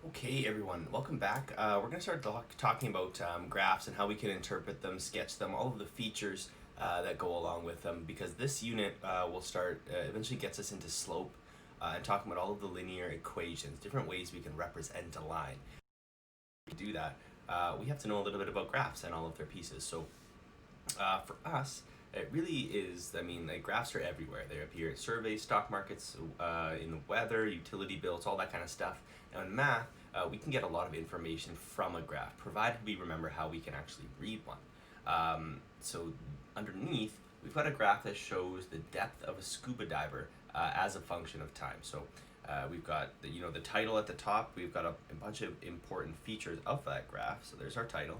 Okay, everyone, welcome back. We're going to start talking about graphs and how we can interpret them, sketch them, all of the features that go along with them, because this unit will start, eventually gets us into slope and talking about all of the linear equations, different ways we can represent a line. To do that, we have to know a little bit about graphs and all of their pieces. So for us, it really is, like graphs are everywhere. They appear at surveys, stock markets, in the weather, utility bills, all that kind of stuff. Now in math, we can get a lot of information from a graph, provided we remember how we can actually read one. So underneath, we've got a graph that shows the depth of a scuba diver as a function of time. So we've got the title at the top. We've got a bunch of important features of that graph. So there's our title.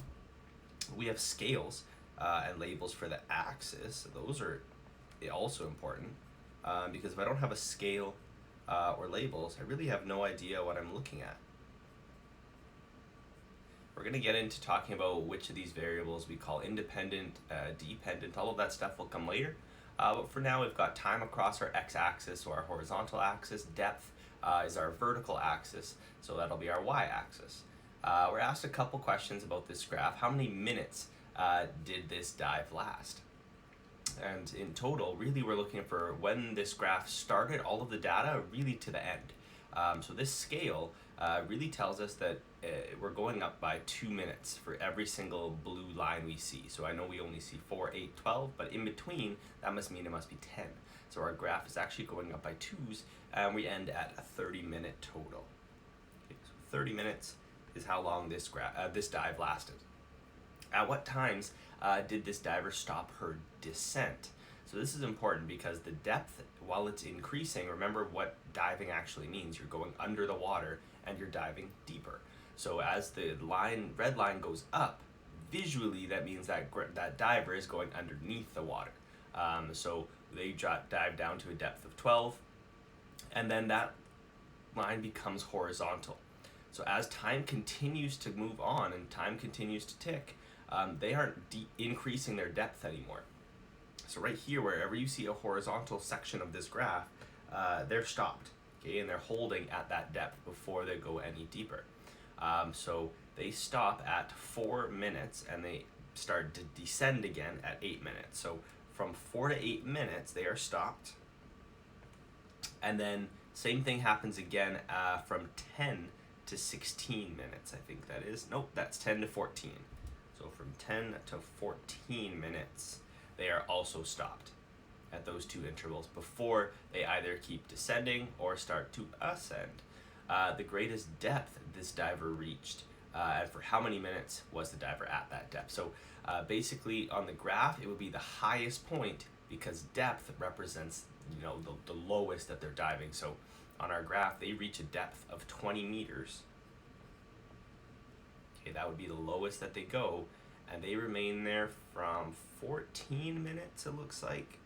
We have scales and labels for the axis. Those are also important because if I don't have a scale or labels, I really have no idea what I'm looking at. We're going to get into talking about which of these variables we call independent, dependent, all of that stuff will come later. But for now, we've got time across our x-axis or our horizontal axis. Depth is our vertical axis, so that'll be our y-axis. We're asked a couple questions about this graph. How many minutes did this dive last? And in total, really we're looking for when this graph started, all of the data, really to the end. So this scale really tells us that we're going up by 2 minutes for every single blue line we see. So I know we only see 4, 8, 12, but in between, that must mean it must be 10. So our graph is actually going up by 2s, and we end at a 30-minute total. Okay, so 30 minutes is how long this dive lasted. At what times did this diver stop her descent? So this is important because the depth, while it's increasing, remember what diving actually means. You're going under the water and you're diving deeper. So as the red line goes up, visually that means that that diver is going underneath the water. So they dive down to a depth of 12, and then that line becomes horizontal. So as time continues to move on and time continues to tick, they aren't increasing their depth anymore. So right here, wherever you see a horizontal section of this graph, they're stopped, okay, and they're holding at that depth before they go any deeper. So they stop at 4 minutes and they start to descend again at 8 minutes. So from 4 to 8 minutes, they are stopped. And then same thing happens again from 10 to 16 minutes, I think that is. Nope, that's 10 to 14. So from 10 to 14 minutes, they are also stopped at those two intervals before they either keep descending or start to ascend. The greatest depth this diver reached, and for how many minutes was the diver at that depth. So basically on the graph, it would be the highest point because depth represents the lowest that they're diving. So on our graph, they reach a depth of 20 meters. Okay, that would be the lowest that they go, and they remain there from 14 minutes, it looks like,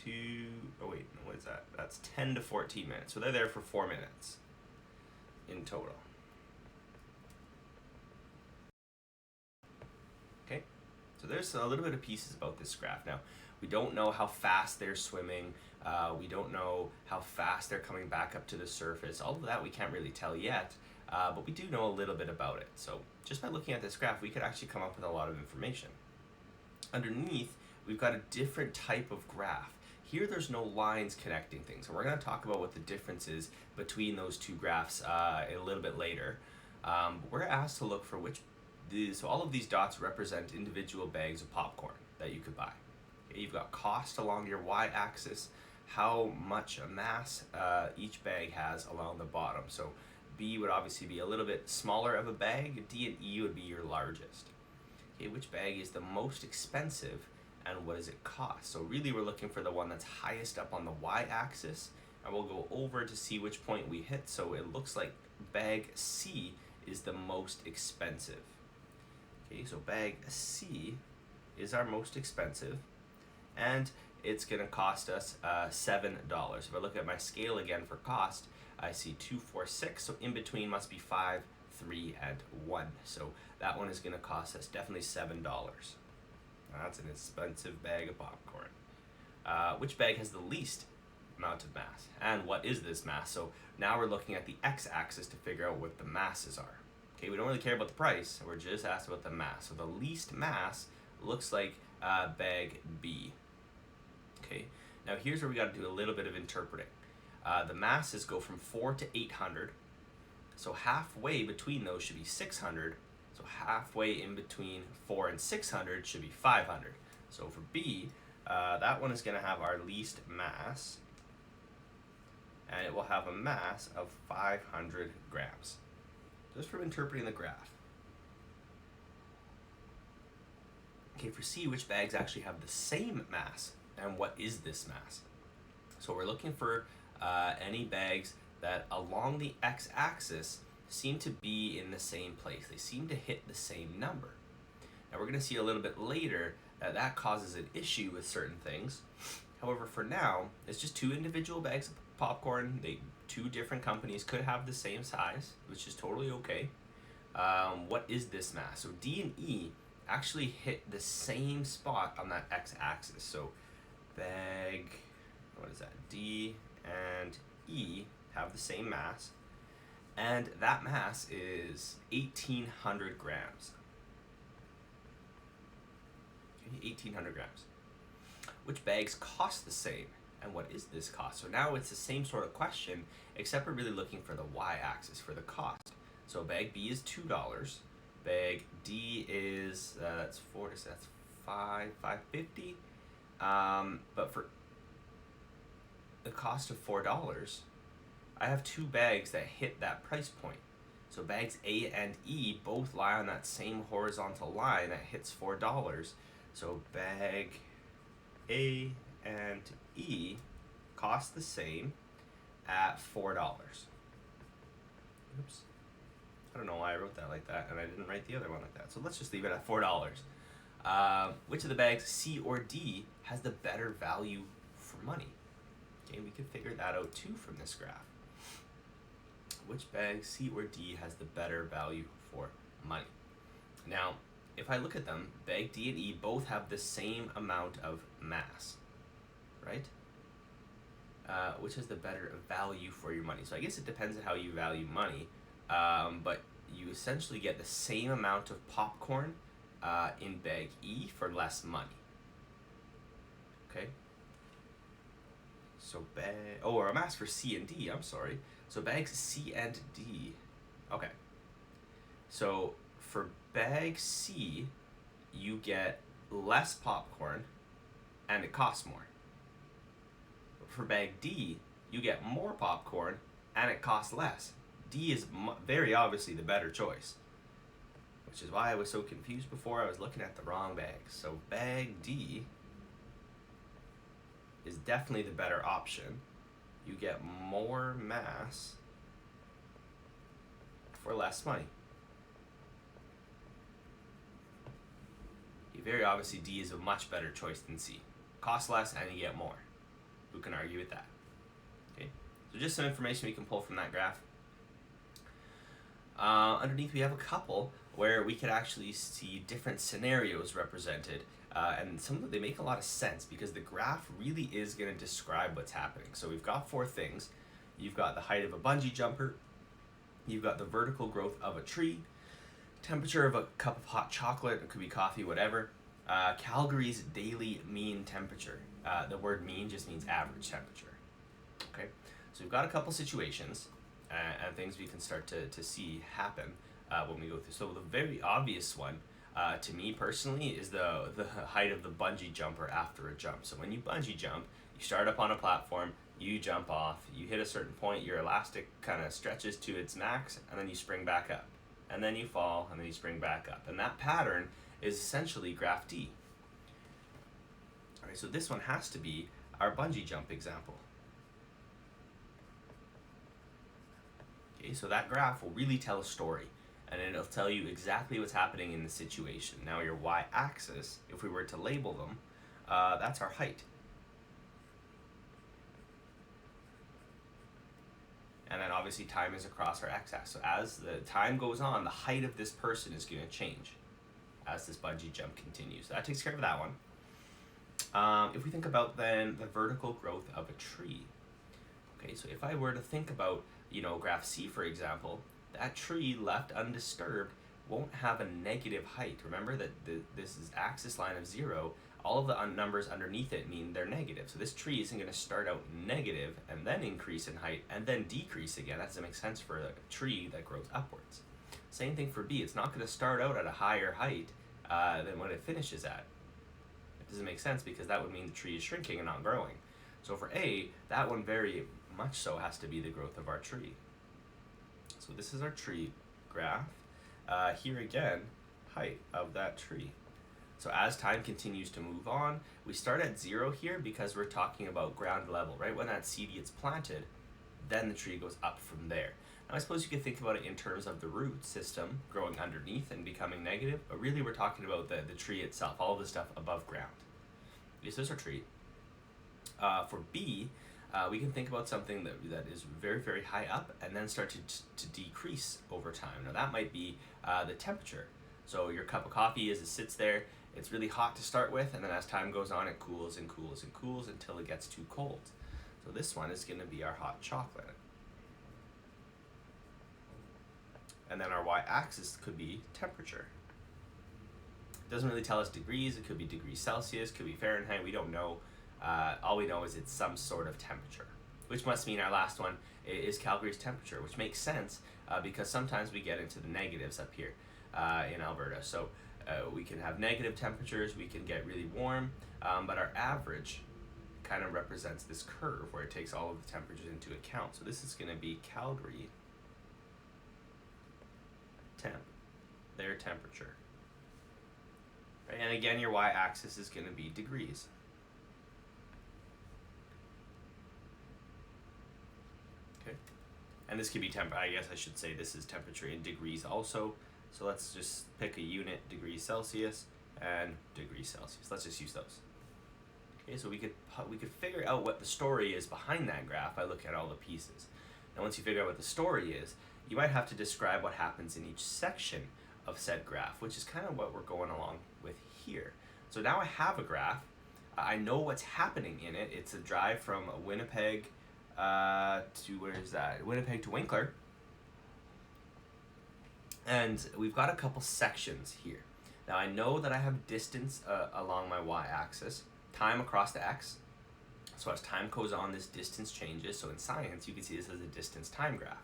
to, what is that? That's 10 to 14 minutes. So they're there for 4 minutes in total. Okay, so there's a little bit of pieces about this graph. Now, we don't know how fast they're swimming. We don't know how fast they're coming back up to the surface. All of that we can't really tell yet, but we do know a little bit about it. So just by looking at this graph, we could actually come up with a lot of information. Underneath, we've got a different type of graph. Here there's no lines connecting things. So we're going to talk about what the difference is between those two graphs a little bit later. We're asked to look for so all of these dots represent individual bags of popcorn that you could buy. Okay, you've got cost along your y-axis, how much mass each bag has along the bottom. So B would obviously be a little bit smaller of a bag. D and E would be your largest. Okay, which bag is the most expensive and what does it cost? So really we're looking for the one that's highest up on the y-axis, and we'll go over to see which point we hit. So it looks like bag C is the most expensive. Okay, so bag C is our most expensive, and it's going to cost us $7. If I look at my scale again for cost, I see 2, 4, 6, so in between must be 5, 3, and 1. So that one is going to cost us definitely $7. That's an expensive bag of popcorn. Which bag has the least amount of mass. And what is this mass? So now we're looking at the x-axis to figure out what the masses are. Okay, we don't really care about the price, we're just asked about the mass. So the least mass looks like bag B. Okay, now here's where we got to do a little bit of interpreting. The masses go from 4 to 800, so halfway between those should be 600, so halfway in between 4 and 600 should be 500. So for B, that one is going to have our least mass, and it will have a mass of 500 grams. Just from interpreting the graph. Okay, for C, which bags actually have the same mass, and what is this mass? So we're looking for any bags that along the x-axis seem to be in the same place. They seem to hit the same number. Now we're going to see a little bit later that that causes an issue with certain things. However, for now, it's just two individual bags of popcorn. Two different companies could have the same size, which is totally okay. What is this mass? So D and E actually hit the same spot on that x-axis. So bag, what is that? D and E have the same mass, and that mass is 1,800 grams. 1,800 grams. Which bags cost the same, and what is this cost? So now it's the same sort of question, except we're really looking for the y-axis, for the cost. So bag B is $2. Bag D is that's $5.50. But for the cost of $4, I have two bags that hit that price point. So bags A and E both lie on that same horizontal line that hits $4. So bag A and E cost the same at $4. Oops. I don't know why I wrote that like that, and I didn't write the other one like that. So let's just leave it at $4. Which of the bags, C or D, has the better value for money? Okay, we can figure that out too from this graph. Which bag, C or D, has the better value for money? Now, if I look at them, bag D and E both have the same amount of mass, right? Which has the better value for your money? So I guess it depends on how you value money, but you essentially get the same amount of popcorn in bag E for less money. Okay? So or a mass for C and D, I'm sorry. So bags C and D. Okay. So for bag C, you get less popcorn and it costs more. For bag D, you get more popcorn and it costs less. D is very obviously the better choice, which is why I was so confused before. I was looking at the wrong bags. So bag D is definitely the better option. You get more mass for less money. Very obviously D is a much better choice than C. Costs less and you get more. Who can argue with that? Okay, so just some information we can pull from that graph. Underneath we have a couple where we could actually see different scenarios represented, and some of them, they make a lot of sense because the graph really is going to describe what's happening. So we've got four things. You've got the height of a bungee jumper, you've got the vertical growth of a tree, temperature of a cup of hot chocolate, it could be coffee, whatever, Calgary's daily mean temperature. The word mean just means average temperature. Okay, so we've got a couple situations and things we can start to see happen when we go through. So the very obvious one, to me personally, is the height of the bungee jumper after a jump. So when you bungee jump, you start up on a platform, you jump off, you hit a certain point, your elastic kind of stretches to its max, and then you spring back up. And then you fall, and then you spring back up. And that pattern is essentially graph D. All right, so this one has to be our bungee jump example. Okay, so that graph will really tell a story, and it'll tell you exactly what's happening in the situation. Now your y-axis, if we were to label them, that's our height. And then obviously time is across our x-axis. So as the time goes on, the height of this person is going to change as this bungee jump continues. So that takes care of that one. If we think about then the vertical growth of a tree. Okay, so if I were to think about, graph C, for example, that tree left undisturbed won't have a negative height. Remember that this is axis line of 0. All of the numbers underneath it mean they're negative. So this tree isn't going to start out negative and then increase in height and then decrease again. That doesn't make sense for a tree that grows upwards. Same thing for B. It's not going to start out at a higher height than what it finishes at. It doesn't make sense because that would mean the tree is shrinking and not growing. So for A, that one very much so has to be the growth of our tree. So this is our tree graph. Here again, height of that tree. So as time continues to move on, we start at 0 here because we're talking about ground level, right? When that seed gets planted, then the tree goes up from there. Now I suppose you could think about it in terms of the root system growing underneath and becoming negative, but really we're talking about the tree itself, all of the stuff above ground. This is our tree. For B, we can think about something that is very, very high up and then start to decrease over time. Now that might be the temperature. So your cup of coffee, as it sits there, it's really hot to start with, and then as time goes on, it cools and cools and cools until it gets too cold. So this one is going to be our hot chocolate. And then our y-axis could be temperature. It doesn't really tell us degrees. It could be degrees Celsius, could be Fahrenheit. We don't know. All we know is it's some sort of temperature, which must mean our last one is Calgary's temperature, which makes sense because sometimes we get into the negatives up here in Alberta. So we can have negative temperatures, we can get really warm, but our average kind of represents this curve where it takes all of the temperatures into account. So this is going to be Calgary temp, their temperature. Right? And again, your y-axis is going to be degrees. Okay, and this could be I guess I should say this is temperature in degrees also. So let's just pick a unit, degrees Celsius and degrees Celsius. Let's just use those. Okay, so we could figure out what the story is behind that graph by looking at all the pieces. Now once you figure out what the story is, you might have to describe what happens in each section of said graph, which is kind of what we're going along with here. So now I have a graph. I know what's happening in it. It's a drive from Winnipeg to, where is that? Winnipeg to Winkler. And we've got a couple sections here. Now I know that I have distance along my y-axis, time across the x. So as time goes on, this distance changes. So in science, you can see this as a distance time graph.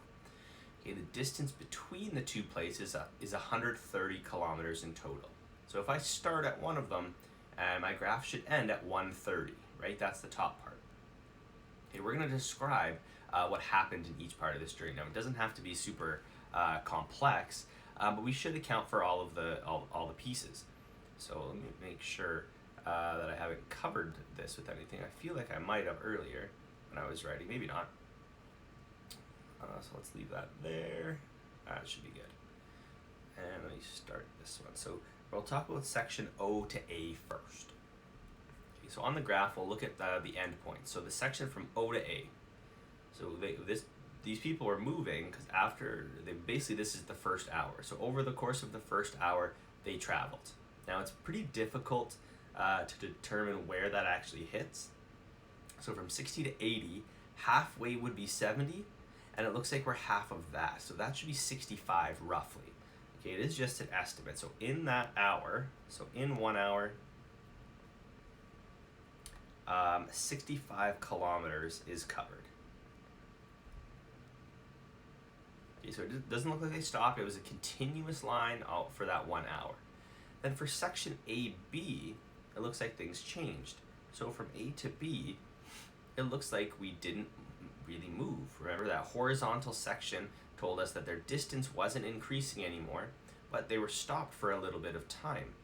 Okay, the distance between the two places is 130 kilometers in total. So if I start at one of them, my graph should end at 130, right? That's the top part. Okay, we're going to describe what happened in each part of this journey. Now it doesn't have to be super complex, but we should account for all the pieces. So let me make sure that I haven't covered this with anything. I feel like I might have earlier when I was writing, maybe not. So let's leave that there. That should be good. And let me start this one. So we'll talk about section O to A first. Okay, so on the graph, we'll look at the end points. So the section from O to A. So these people are moving because basically this is the first hour. So over the course of the first hour, they traveled. Now it's pretty difficult to determine where that actually hits. So from 60 to 80, halfway would be 70, and it looks like we're half of that. So that should be 65 roughly. Okay, it is just an estimate. So in that hour, so in 1 hour, 65 kilometers is covered. Okay, so it doesn't look like they stopped. It was a continuous line out for that 1 hour. Then for section AB, it looks like things changed. So from A to B, it looks like we didn't really move. Remember that horizontal section told us that their distance wasn't increasing anymore, but they were stopped for a little bit of time.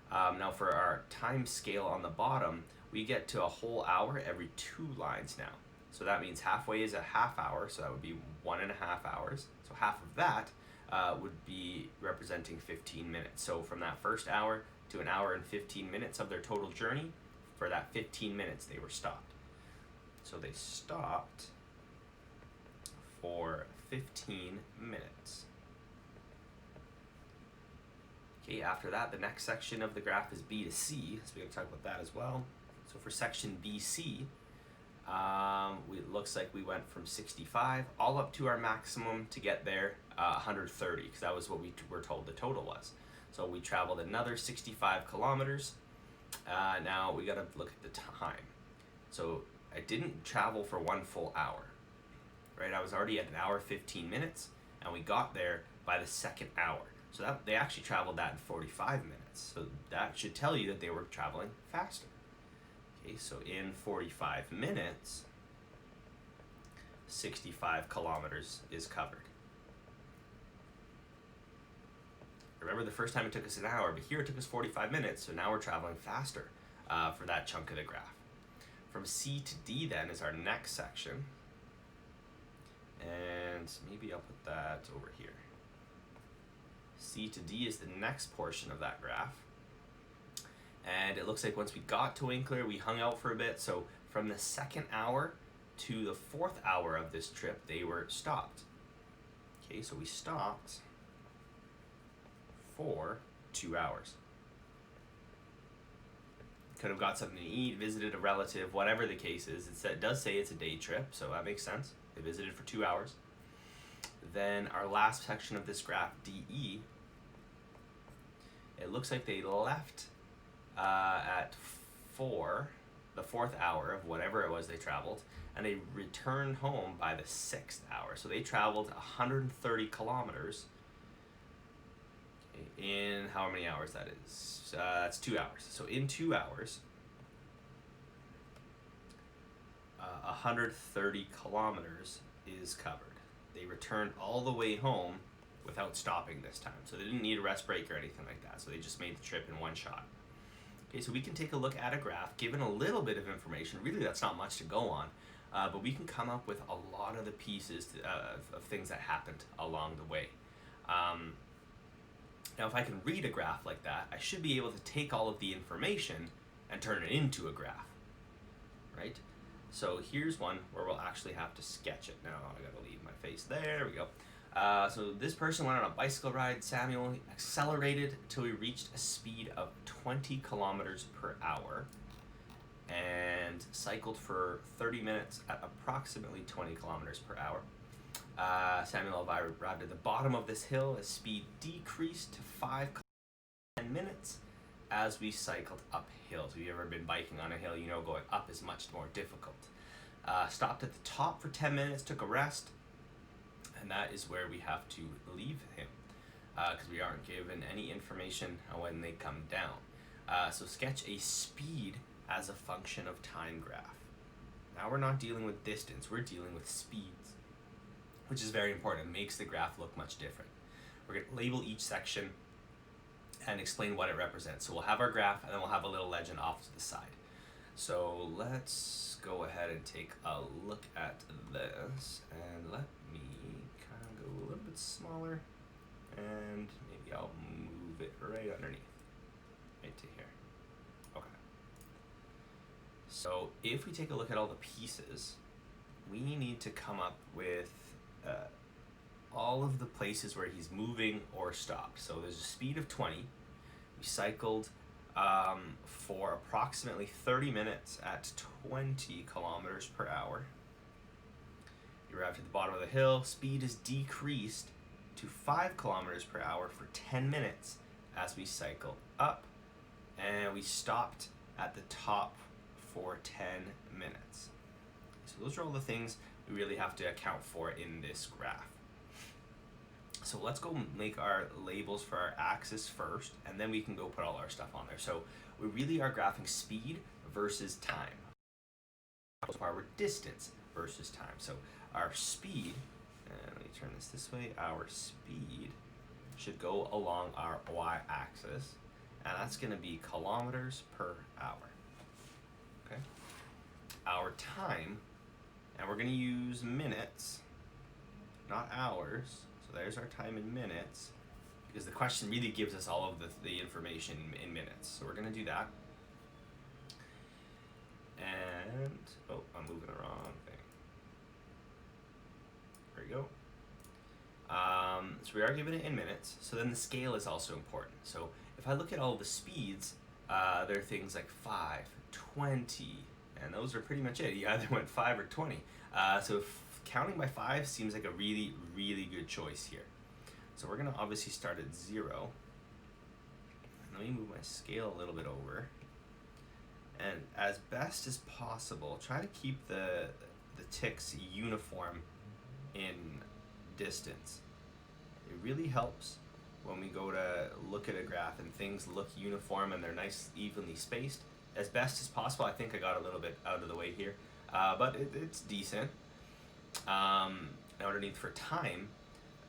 Now for our time scale on the bottom, we get to a whole hour every 2 lines now. So that means halfway is a half hour, so that would be 1.5 hours. So half of that would be representing 15 minutes. So from that first hour to an hour and 15 minutes of their total journey, for that 15 minutes they were stopped. So they stopped for 15 minutes. Okay, after that, the next section of the graph is B to C, so we're going to talk about that as well. So for section BC, It looks like we went from 65 all up to our maximum to get there, 130, because that was what we were told the total was. So we traveled another 65 kilometers. Now we got to look at the time. So I didn't travel for 1 full hour, right? I was already at 1 hour 15 minutes, and we got there by the second hour. So that they actually traveled that in 45 minutes. So that should tell you that they were traveling faster. Okay, so in 45 minutes, 65 kilometers is covered. Remember, the first time it took us an hour, but here it took us 45 minutes, so now we're traveling faster for that chunk of the graph. From C to D then is our next section, and maybe I'll put that over here. C to D is the next portion of that graph. And it looks like once we got to Winkler, we hung out for a bit. So from the second hour to the 4th hour of this trip, they were stopped. Okay, so we stopped for 2 hours. Could have got something to eat, visited a relative, whatever the case is. It does say it's a day trip, so that makes sense. They visited for 2 hours. Then our last section of this graph, DE, it looks like they left at the 4th hour of whatever it was they traveled, and they returned home by the 6th hour. So they traveled 130 kilometers in how many hours that is? That's 2 hours. So in 2 hours, 130 kilometers is covered. They returned all the way home without stopping this time. So they didn't need a rest break or anything like that. So they just made the trip in one shot. Okay, so we can take a look at a graph, given a little bit of information. Really, that's not much to go on, but we can come up with a lot of the pieces of things that happened along the way. Now, if I can read a graph like that, I should be able to take all of the information and turn it into a graph, right? So here's one where we'll actually have to sketch it. Now, I gotta leave my face. There we go. So this person went on a bicycle ride. Samuel accelerated until he reached a speed of 20 kilometers per hour and cycled for 30 minutes at approximately 20 kilometers per hour. Samuel arrived at the bottom of this hill as speed decreased to 5 10 minutes as we cycled uphill. So if you've ever been biking on a hill, you know going up is much more difficult. Stopped at the top for 10 minutes, took a rest, and that is where we have to leave him because we aren't given any information on when they come down. So sketch a speed as a function of time graph. Now we're not dealing with distance, we're dealing with speeds, which is very important. It makes the graph look much different. We're going to label each section and explain what it represents. So we'll have our graph and then we'll have a little legend off to the side. So let's go ahead and take a look at this, and let me kind of go a little bit smaller, and maybe I'll move it right underneath, right to here. Okay. So if we take a look at all the pieces, we need to come up with all of the places where he's moving or stopped. So there's a speed of 20. We cycled for approximately 30 minutes at 20 kilometers per hour. You arrived at the bottom of the hill. Speed is decreased to 5 kilometers per hour for 10 minutes as we cycled up. And we stopped at the top for 10 minutes. So those are all the things we really have to account for in this graph. So let's go make our labels for our axis first, and then we can go put all our stuff on there. So we really are graphing speed versus time. So our distance versus time. So our speed, and let me turn this way, our speed should go along our y-axis, and that's going to be kilometers per hour. Okay. Our time, and we're going to use minutes, not hours. So there's our time in minutes, because the question really gives us all of the information in minutes. So we're going to do that. And, oh, I'm moving the wrong thing. There we go. So we are given it in minutes. So then the scale is also important. So if I look at all the speeds, there are things like 5, 20, And those are pretty much it. You either went 5 or 20. So counting by 5 seems like a really, really good choice here. So we're going to obviously start at 0. And let me move my scale a little bit over. And as best as possible, try to keep the ticks uniform in distance. It really helps when we go to look at a graph and things look uniform and they're nice, evenly spaced. As best as possible, I think I got a little bit out of the way here, but it's decent. Now underneath for time,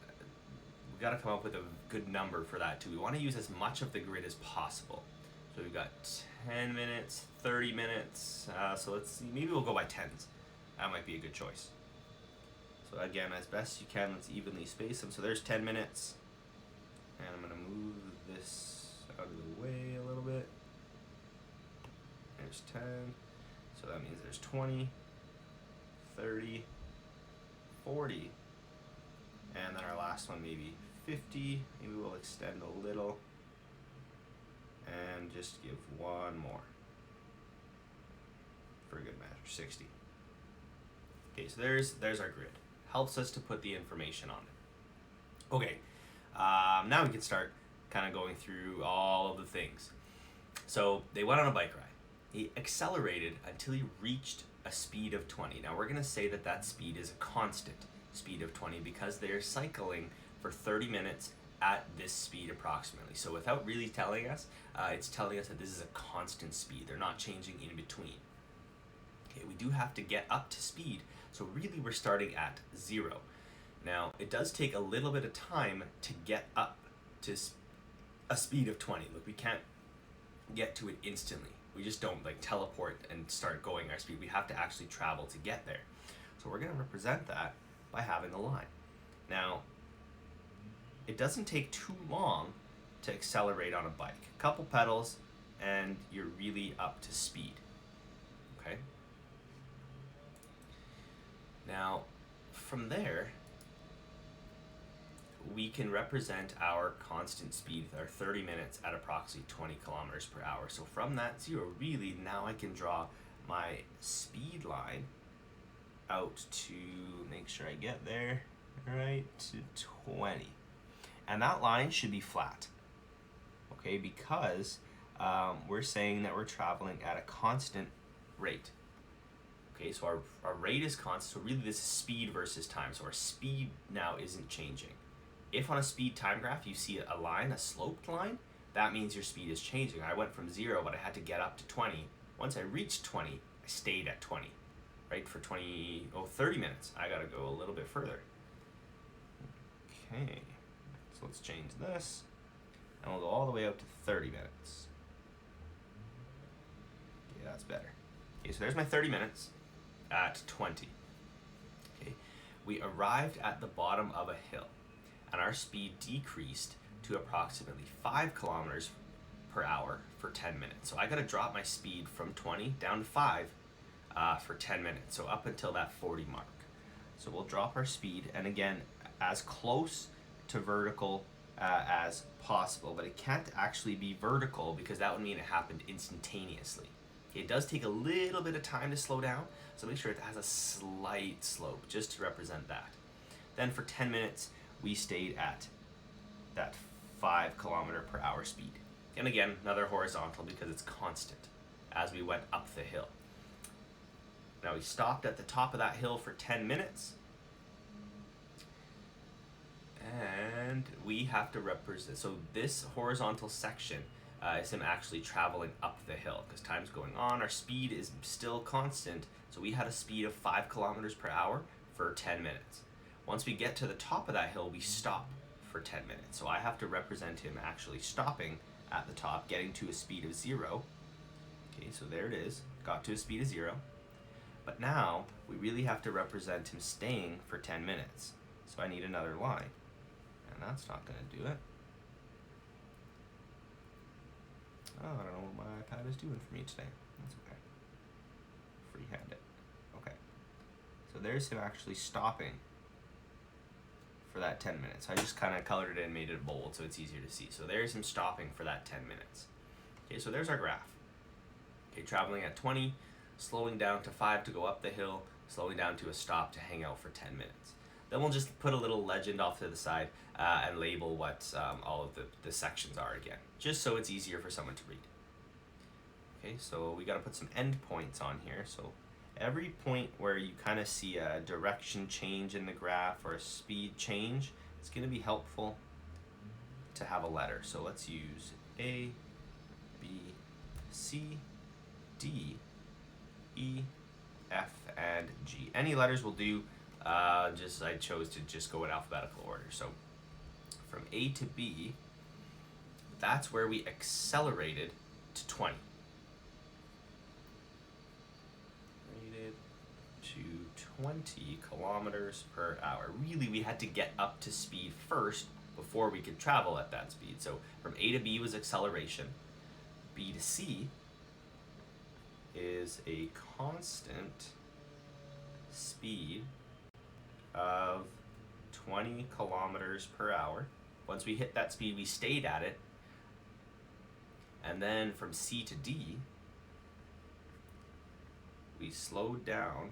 we got to come up with a good number for that too. We want to use as much of the grid as possible. So we've got 10 minutes, 30 minutes, so let's see, maybe we'll go by tens. That might be a good choice. So again, as best you can, let's evenly space them. So there's 10 minutes, and I'm going to move this out of the way a little bit. There's 10, so that means there's 20, 30, 40, and then our last one maybe 50. Maybe we'll extend a little and just give one more for a good measure, 60. Okay, so there's our grid. Helps us to put the information on it. Okay, now we can start kind of going through all of the things. So they went on a bike ride. He accelerated until he reached a speed of 20. Now we're going to say that that speed is a constant speed of 20 because they're cycling for 30 minutes at this speed approximately. So without really telling us, it's telling us that this is a constant speed. They're not changing in between. Okay, we do have to get up to speed, so really we're starting at 0. Now it does take a little bit of time to get up to a speed of 20. Look, we can't get to it instantly. We just don't like teleport and start going our speed. We have to actually travel to get there. So we're going to represent that by having a line. Now, it doesn't take too long to accelerate on a bike. A couple pedals and you're really up to speed. Okay? Now, from there, we can represent our constant speed, our 30 minutes at approximately 20 kilometers per hour. So from that 0, really, now I can draw my speed line out to, make sure I get there, right, to 20. And that line should be flat, okay, because we're saying that we're traveling at a constant rate. Okay, so our rate is constant, so really this is speed versus time. So our speed now isn't changing. If on a speed time graph you see a line, a sloped line, that means your speed is changing. I went from 0, but I had to get up to 20. Once I reached 20, I stayed at 20, right, for 30 minutes. I gotta go a little bit further. Okay, so let's change this, and we'll go all the way up to 30 minutes. Okay, that's better. Okay, so there's my 30 minutes at 20. Okay, we arrived at the bottom of a hill, and our speed decreased to approximately 5 kilometers per hour for 10 minutes. So I gotta drop my speed from 20 down to 5 for 10 minutes, so up until that 40 mark. So we'll drop our speed, and again, as close to vertical as possible, but it can't actually be vertical because that would mean it happened instantaneously. It does take a little bit of time to slow down, so make sure it has a slight slope just to represent that. Then for 10 minutes, we stayed at that 5 kilometer per hour speed. And again, another horizontal because it's constant as we went up the hill. Now we stopped at the top of that hill for 10 minutes. And we have to represent, so this horizontal section is him actually traveling up the hill because time's going on. Our speed is still constant, so we had a speed of 5 kilometers per hour for 10 minutes. Once we get to the top of that hill, we stop for 10 minutes. So I have to represent him actually stopping at the top, getting to a speed of 0. Okay, so there it is, got to a speed of 0. But now we really have to represent him staying for 10 minutes. So I need another line. And that's not going to do it. Oh, I don't know what my iPad is doing for me today. That's okay. Freehand it. Okay. So there's him actually stopping for that 10 minutes. I just kind of colored it in, made it bold so it's easier to see. So there's him stopping for that 10 minutes. Okay, so there's our graph. Okay, traveling at 20, slowing down to 5 to go up the hill, slowing down to a stop to hang out for 10 minutes. Then we'll just put a little legend off to the side and label what all of the sections are again, just so it's easier for someone to read. Okay, so we got to put some endpoints on here. So every point where you kind of see a direction change in the graph or a speed change, it's going to be helpful to have a letter. So let's use A, B, C, D, E, F, and G. Any letters will do. I chose to just go in alphabetical order. So from A to B, that's where we accelerated to 20. To 20 kilometers per hour. Really, we had to get up to speed first before we could travel at that speed. So from A to B was acceleration. B to C is a constant speed of 20 kilometers per hour. Once we hit that speed, we stayed at it. And then from C to D, we slowed down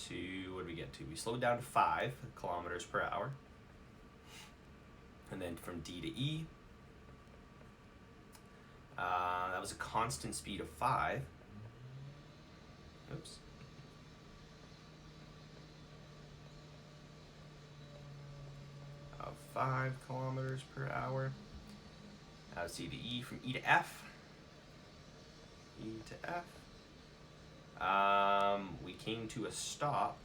to, what did we get to? We slowed down to 5 kilometers per hour. And then from D to E, that was a constant speed of 5. Oops. Of 5 kilometers per hour. Now C to E, from E to F. E to F. We came to a stop,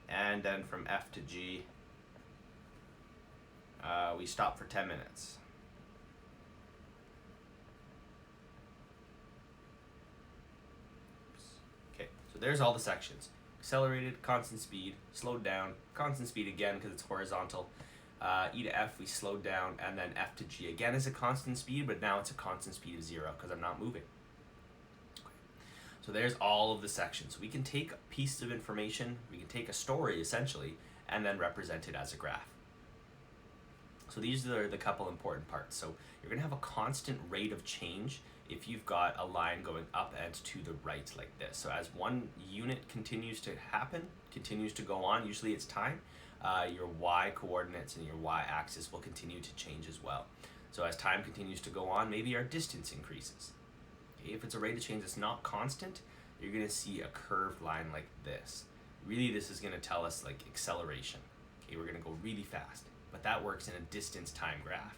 and then from F to G, we stopped for 10 minutes. Okay, so there's all the sections. Accelerated, constant speed, slowed down, constant speed again because it's horizontal. E to F, we slowed down, and then F to G again is a constant speed, but now it's a constant speed of 0 because I'm not moving. Okay. So there's all of the sections. We can take a piece of information, we can take a story essentially, and then represent it as a graph. So these are the couple important parts. So you're going to have a constant rate of change if you've got a line going up and to the right like this. So as one unit continues to happen, continues to go on, usually it's time, your y coordinates and your y-axis will continue to change as well. So as time continues to go on, maybe our distance increases. Okay, if it's a rate of change that's not constant, you're going to see a curved line like this. Really, this is going to tell us like acceleration. Okay, we're going to go really fast, but that works in a distance time graph.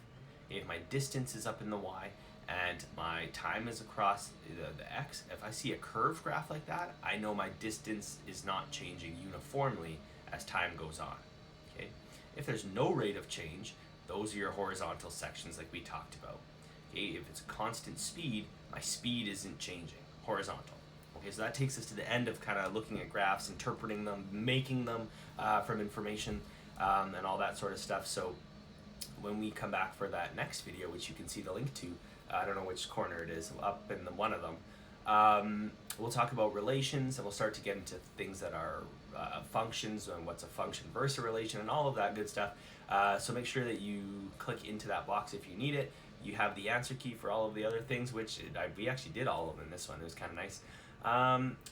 Okay, if my distance is up in the y and my time is across the x, if I see a curved graph like that, I know my distance is not changing uniformly as time goes on. Okay? If there's no rate of change, those are your horizontal sections like we talked about. Okay? If it's a constant speed, my speed isn't changing, horizontal. Okay, so that takes us to the end of kind of looking at graphs, interpreting them, making them from information, and all that sort of stuff. So when we come back for that next video, which you can see the link to, I don't know which corner it is, up in one of them, we'll talk about relations, and we'll start to get into things that are functions and what's a function versus a relation and all of that good stuff. So make sure that you click into that box if you need it. You have the answer key for all of the other things, which we actually did all of them in this one. It was kind of nice.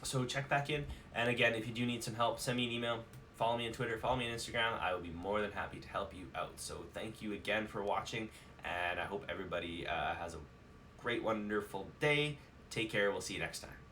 So check back in. And again, if you do need some help, send me an email. Follow me on Twitter, follow me on Instagram. I will be more than happy to help you out. So thank you again for watching, and I hope everybody has a great, wonderful day. Take care. We'll see you next time.